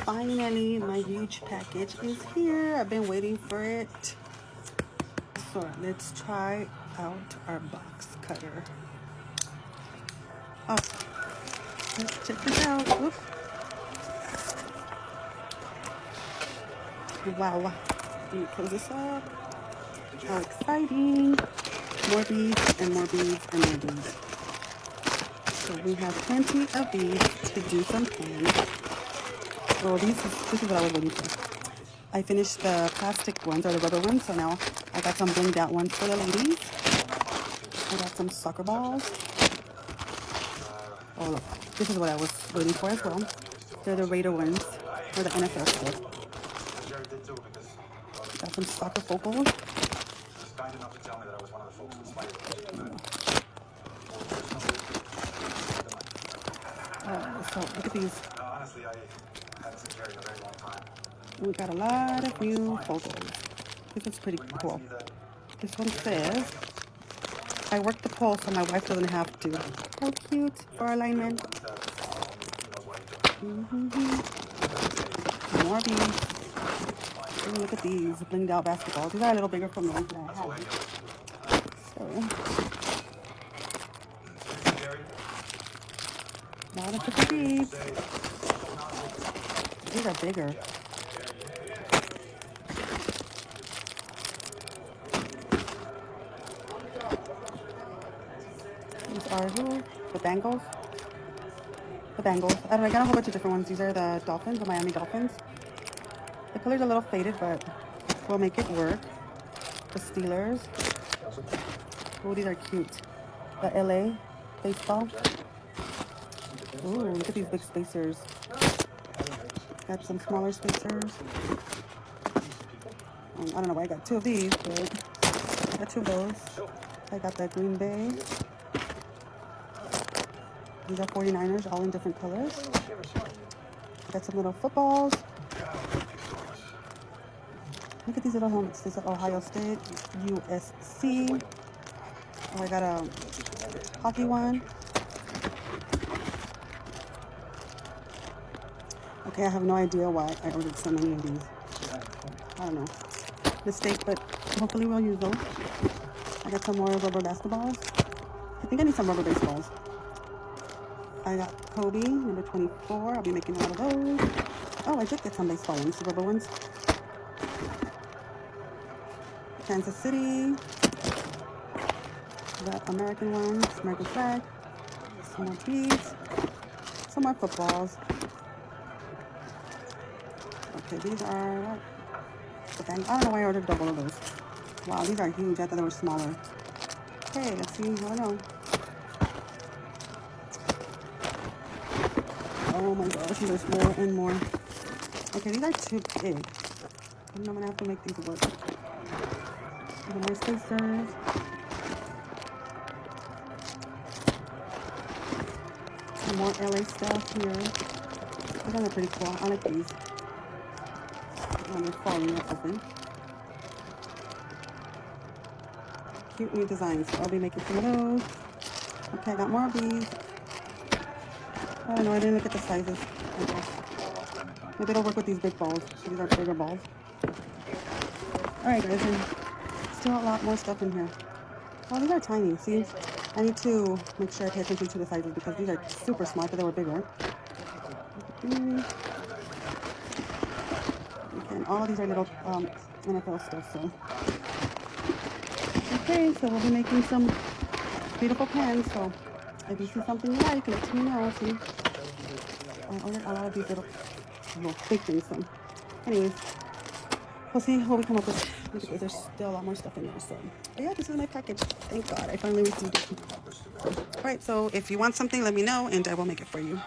finally, my huge package is here. I've been waiting for it. So let's try out our box cutter. Oh, let's check this out. Whoop. Wow. Let me close this up. How exciting. More beads and more beads and more beads. So we have plenty of beads to do some pins. So this is what I was waiting for. I finished the plastic ones or the rubber ones, so now I got some blinged out ones for the ladies. I got some soccer balls. Oh look, this is what I was waiting for as well. They're the Raider ones, or the NFL stuff. Got some soccer focals. So look at these. We got a lot of new photos. This is pretty cool. This one says, I work the pole so my wife doesn't have to. How cute for alignment. More beads. Ooh, look at these blinged out basketballs. These are a little bigger for me. So, a lot of different beads. These are bigger. These are who? The Bangles? The Bangles. I don't know, I got a whole bunch of different ones. These are the Dolphins, the Miami Dolphins. The color's a little faded, but we'll make it work. The Steelers. Oh, these are cute. The LA baseball. Ooh, look at these big spacers. Got some smaller spacers. I don't know why I got two of these, but I got two of those. I got the Green Bay. These are 49ers, all in different colors. I got some little footballs. Look at these little helmets. This is Ohio State, USC. Oh, I got a hockey one. Okay, I have no idea why I ordered so many of these. I don't know. Mistake, but hopefully we'll use those. I got some more rubber basketballs. I think I need some rubber baseballs. I got Kobe, number 24. I'll be making a lot of those. Oh, I did get some baseball ones, the rubber ones. Kansas City. The American ones, American flag. Some more beads. Some more footballs. Okay, these are the bang. I don't know why I ordered double of those. Wow, these are huge. I thought they were smaller. Okay, let's see. I don't know. Oh my gosh, there's more and more. Okay, these are too big. I'm gonna have to make these work. Some more spacers. Some more LA stuff here. These are pretty cool. I like these. They're falling open. Cute new designs. So I'll be making some of those. Okay, I got more of these. I don't know, I didn't look at the sizes. Okay. Maybe it'll work with these big balls. These are bigger balls. Alright guys, and still a lot more stuff in here. Oh, these are tiny. See, I need to make sure I pay attention to the sizes because these are super small. I thought they were bigger. Okay, and all of these are little NFL stuff, so. Okay, so we'll be making some beautiful pens, so if you see something you like, let me know. See, I ordered a lot of these little big things, so anyways, we'll see what we come up with. Look at this, there's still a lot more stuff in there, so but yeah, this is my package. Thank God I finally received it. Alright, so if you want something, let me know and I will make it for you.